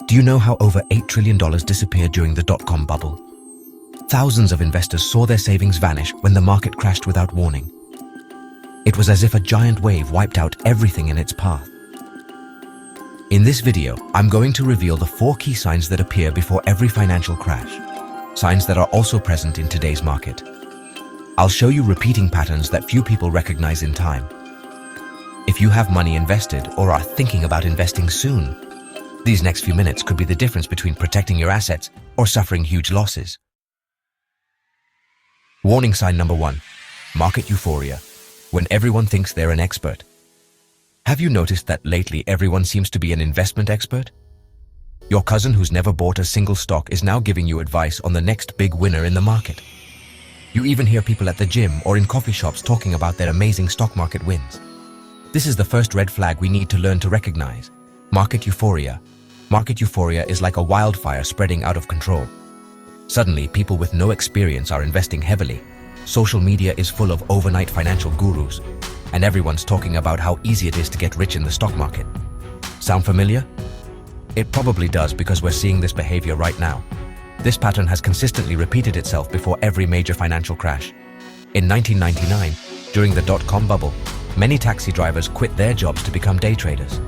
Do you know how over $8 trillion disappeared during the dot-com bubble? Thousands of investors saw their savings vanish when the market crashed without warning. It was as if a giant wave wiped out everything in its path. In this video, I'm going to reveal the 4 key signs that appear before every financial crash. Signs that are also present in today's market. I'll show you repeating patterns that few people recognize in time. If you have money invested or are thinking about investing soon, these next few minutes could be the difference between protecting your assets or suffering huge losses. Warning sign number 1, market euphoria, when everyone thinks they're an expert. Have you noticed that lately everyone seems to be an investment expert? Your cousin who's never bought a single stock is now giving you advice on the next big winner in the market. You even hear people at the gym or in coffee shops talking about their amazing stock market wins. This is the first red flag we need to learn to recognize. Market euphoria. Market euphoria is like a wildfire spreading out of control. Suddenly, people with no experience are investing heavily. Social media is full of overnight financial gurus, and everyone's talking about how easy it is to get rich in the stock market. Sound familiar? It probably does because we're seeing this behavior right now. This pattern has consistently repeated itself before every major financial crash. In 1999, during the dot-com bubble, many taxi drivers quit their jobs to become day traders.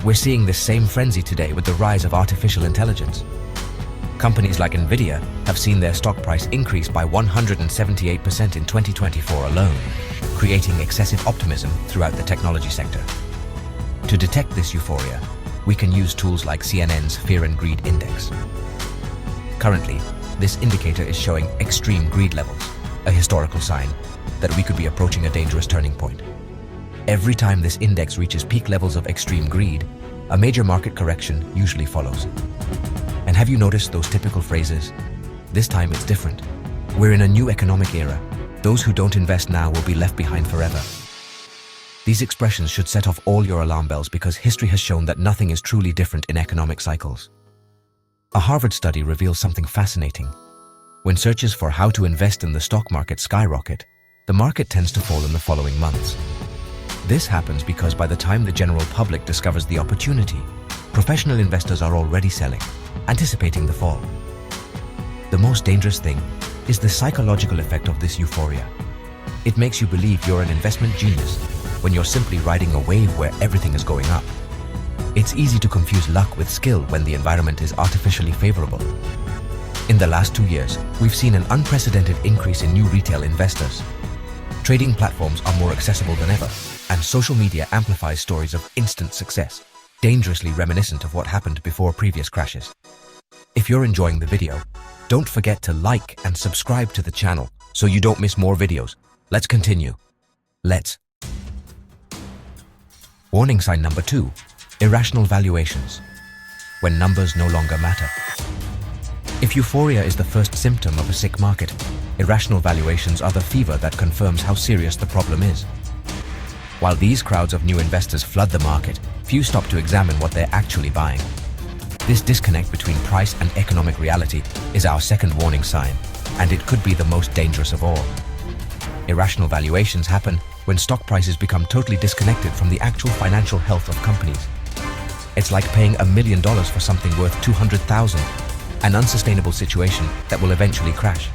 We're seeing this same frenzy today with the rise of artificial intelligence. Companies like Nvidia have seen their stock price increase by 178% in 2024 alone, creating excessive optimism throughout the technology sector. To detect this euphoria, we can use tools like CNN's Fear and Greed Index. Currently, this indicator is showing extreme greed levels, a historical sign that we could be approaching a dangerous turning point. Every time this index reaches peak levels of extreme greed, a major market correction usually follows. And have you noticed those typical phrases? This time it's different. We're in a new economic era. Those who don't invest now will be left behind forever. These expressions should set off all your alarm bells because history has shown that nothing is truly different in economic cycles. A Harvard study reveals something fascinating. When searches for how to invest in the stock market skyrocket, the market tends to fall in the following months. This happens because by the time the general public discovers the opportunity, professional investors are already selling, anticipating the fall. The most dangerous thing is the psychological effect of this euphoria. It makes you believe you're an investment genius when you're simply riding a wave where everything is going up. It's easy to confuse luck with skill when the environment is artificially favorable. In the last 2 years, we've seen an unprecedented increase in new retail investors. Trading platforms are more accessible than ever, and social media amplifies stories of instant success, dangerously reminiscent of what happened before previous crashes. If you're enjoying the video, don't forget to like and subscribe to the channel so you don't miss more videos. Let's continue. Warning sign number 2, irrational valuations, when numbers no longer matter. If euphoria is the first symptom of a sick market, irrational valuations are the fever that confirms how serious the problem is. While these crowds of new investors flood the market, few stop to examine what they're actually buying. This disconnect between price and economic reality is our second warning sign, and it could be the most dangerous of all. Irrational valuations happen when stock prices become totally disconnected from the actual financial health of companies. It's like paying $1 million for something worth $200,000, an unsustainable situation that will eventually crash.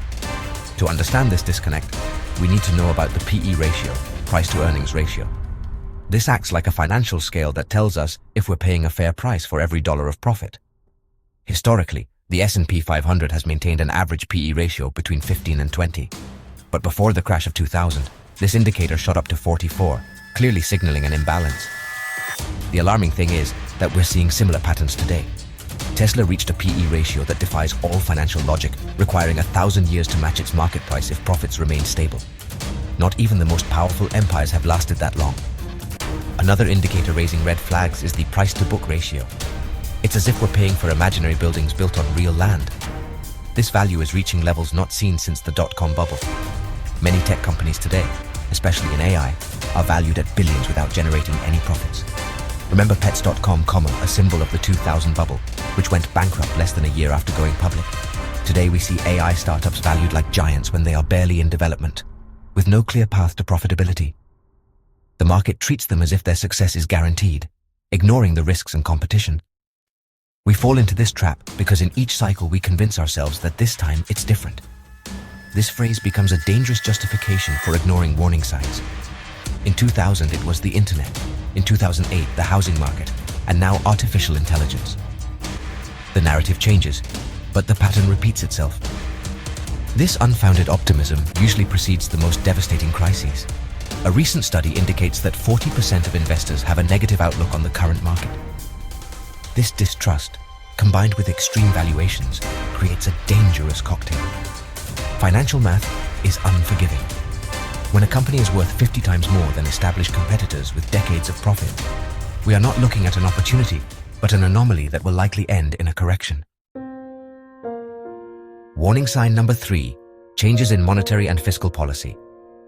To understand this disconnect, we need to know about the PE ratio, price to earnings ratio. This acts like a financial scale that tells us if we're paying a fair price for every dollar of profit. Historically, the S&P 500 has maintained an average PE ratio between 15 and 20. But before the crash of 2000, this indicator shot up to 44, clearly signaling an imbalance. The alarming thing is that we're seeing similar patterns today. Tesla reached a PE ratio that defies all financial logic, requiring 1,000 years to match its market price if profits remain stable. Not even the most powerful empires have lasted that long. Another indicator raising red flags is the price-to-book ratio. It's as if we're paying for imaginary buildings built on real land. This value is reaching levels not seen since the dot-com bubble. Many tech companies today, especially in AI, are valued at billions without generating any profits. Remember Pets.com, a symbol of the 2000 bubble, which went bankrupt less than a year after going public. Today we see AI startups valued like giants when they are barely in development, with no clear path to profitability. The market treats them as if their success is guaranteed, ignoring the risks and competition. We fall into this trap because in each cycle we convince ourselves that this time it's different. This phrase becomes a dangerous justification for ignoring warning signs. In 2000 it was the internet, in 2008 the housing market, and now artificial intelligence. The narrative changes, but the pattern repeats itself. This unfounded optimism usually precedes the most devastating crises. A recent study indicates that 40% of investors have a negative outlook on the current market. This distrust, combined with extreme valuations, creates a dangerous cocktail. Financial math is unforgiving. When a company is worth 50 times more than established competitors with decades of profit, we are not looking at an opportunity, but an anomaly that will likely end in a correction. Warning sign number 3, changes in monetary and fiscal policy.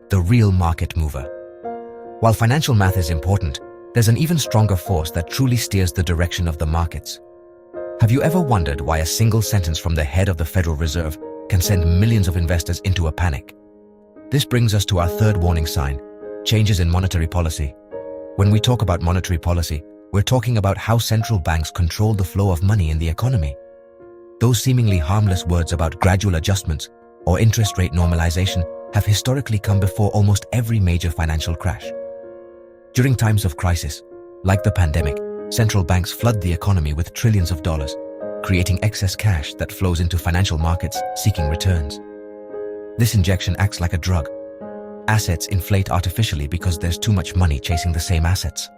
The real market mover. While financial math is important, there's an even stronger force that truly steers the direction of the markets. Have you ever wondered why a single sentence from the head of the Federal Reserve can send millions of investors into a panic? This brings us to our third warning sign, changes in monetary policy. When we talk about monetary policy, we're talking about how central banks control the flow of money in the economy. Those seemingly harmless words about gradual adjustments or interest rate normalization have historically come before almost every major financial crash. During times of crisis, like the pandemic, central banks flood the economy with trillions of dollars, creating excess cash that flows into financial markets seeking returns. This injection acts like a drug. Assets inflate artificially because there's too much money chasing the same assets.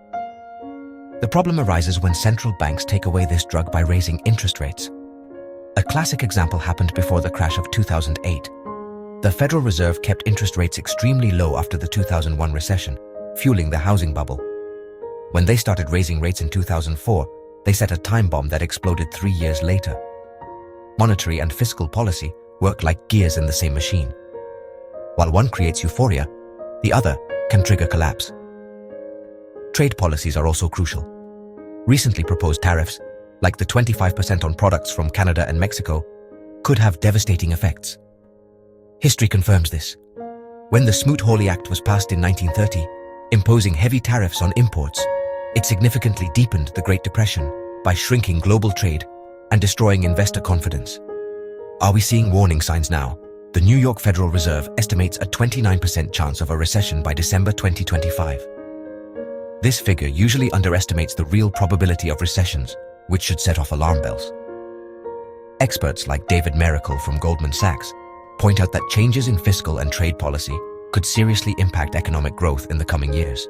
The problem arises when central banks take away this drug by raising interest rates. A classic example happened before the crash of 2008. The Federal Reserve kept interest rates extremely low after the 2001 recession, fueling the housing bubble. When they started raising rates in 2004, they set a time bomb that exploded 3 years later. Monetary and fiscal policy work like gears in the same machine. While one creates euphoria, the other can trigger collapse. Trade policies are also crucial. Recently proposed tariffs, like the 25% on products from Canada and Mexico, could have devastating effects. History confirms this. When the Smoot-Hawley Act was passed in 1930, imposing heavy tariffs on imports, it significantly deepened the Great Depression by shrinking global trade and destroying investor confidence. Are we seeing warning signs now? The New York Federal Reserve estimates a 29% chance of a recession by December 2025. This figure usually underestimates the real probability of recessions, which should set off alarm bells. Experts like David Mericle from Goldman Sachs point out that changes in fiscal and trade policy could seriously impact economic growth in the coming years.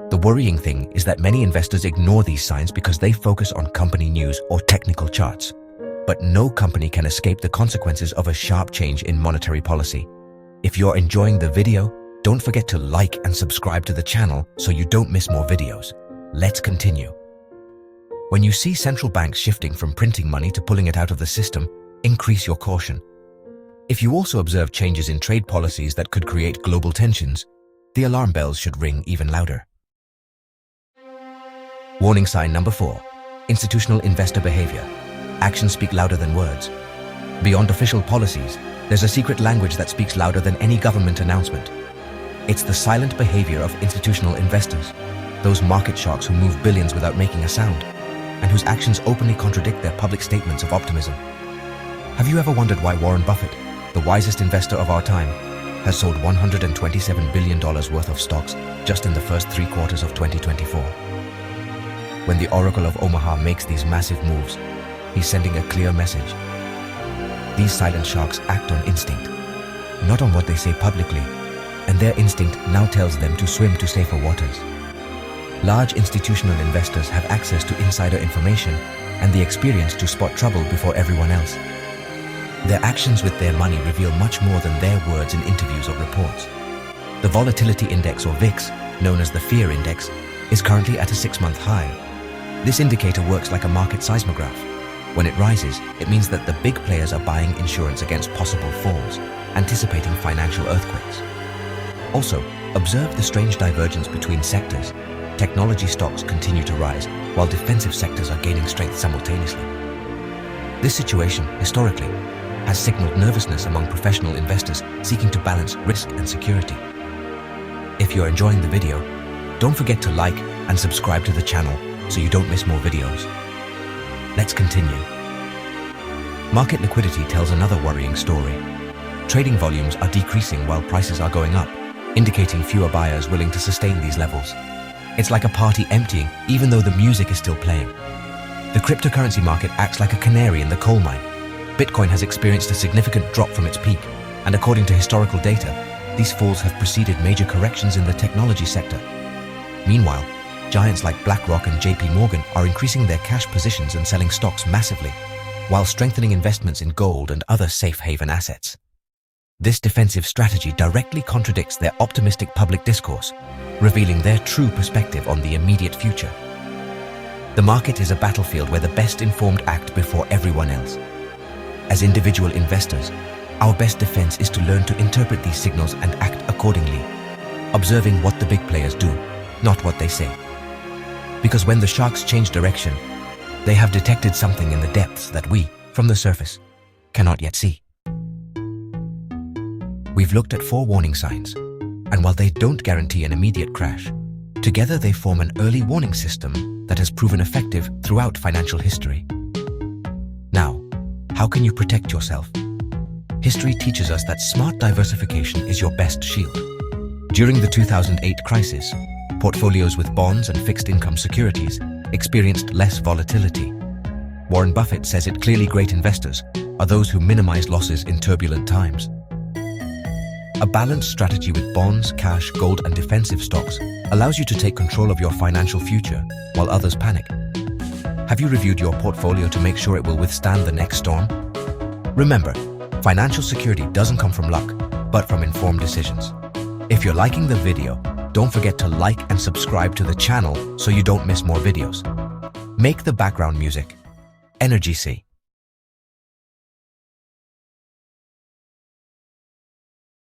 The worrying thing is that many investors ignore these signs because they focus on company news or technical charts. But no company can escape the consequences of a sharp change in monetary policy. If you're enjoying the video, don't forget to like and subscribe to the channel so you don't miss more videos. Let's continue. When you see central banks shifting from printing money to pulling it out of the system, increase your caution. If you also observe changes in trade policies that could create global tensions, the alarm bells should ring even louder. Warning sign number 4, institutional investor behavior. Actions speak louder than words. Beyond official policies, there's a secret language that speaks louder than any government announcement. It's the silent behavior of institutional investors, those market sharks who move billions without making a sound, and whose actions openly contradict their public statements of optimism. Have you ever wondered why Warren Buffett, the wisest investor of our time, has sold $127 billion worth of stocks just in the first 3 quarters of 2024? When the Oracle of Omaha makes these massive moves, he's sending a clear message. These silent sharks act on instinct, not on what they say publicly, and their instinct now tells them to swim to safer waters. Large institutional investors have access to insider information and the experience to spot trouble before everyone else. Their actions with their money reveal much more than their words in interviews or reports. The volatility index, or VIX, known as the fear index, is currently at a 6-month high. This indicator works like a market seismograph. When it rises, it means that the big players are buying insurance against possible falls, anticipating financial earthquakes. Also, observe the strange divergence between sectors. Technology stocks continue to rise, while defensive sectors are gaining strength simultaneously. This situation, historically, has signaled nervousness among professional investors seeking to balance risk and security. If you're enjoying the video, don't forget to like and subscribe to the channel so you don't miss more videos. Let's continue. Market liquidity tells another worrying story. Trading volumes are decreasing while prices are going up, indicating fewer buyers willing to sustain these levels. It's like a party emptying, even though the music is still playing. The cryptocurrency market acts like a canary in the coal mine. Bitcoin has experienced a significant drop from its peak, and according to historical data, these falls have preceded major corrections in the technology sector. Meanwhile, giants like BlackRock and JP Morgan are increasing their cash positions and selling stocks massively, while strengthening investments in gold and other safe haven assets. This defensive strategy directly contradicts their optimistic public discourse, revealing their true perspective on the immediate future. The market is a battlefield where the best informed act before everyone else. As individual investors, our best defense is to learn to interpret these signals and act accordingly, observing what the big players do, not what they say. Because when the sharks change direction, they have detected something in the depths that we, from the surface, cannot yet see. We've looked at 4 warning signs, and while they don't guarantee an immediate crash, together they form an early warning system that has proven effective throughout financial history. Now, how can you protect yourself? History teaches us that smart diversification is your best shield. During the 2008 crisis, portfolios with bonds and fixed income securities experienced less volatility. Warren Buffett says it clearly great investors are those who minimize losses in turbulent times. A balanced strategy with bonds, cash, gold, and defensive stocks allows you to take control of your financial future while others panic. Have you reviewed your portfolio to make sure it will withstand the next storm? Remember, financial security doesn't come from luck, but from informed decisions. If you're liking the video, don't forget to like and subscribe to the channel so you don't miss more videos. Make the background music Energy C.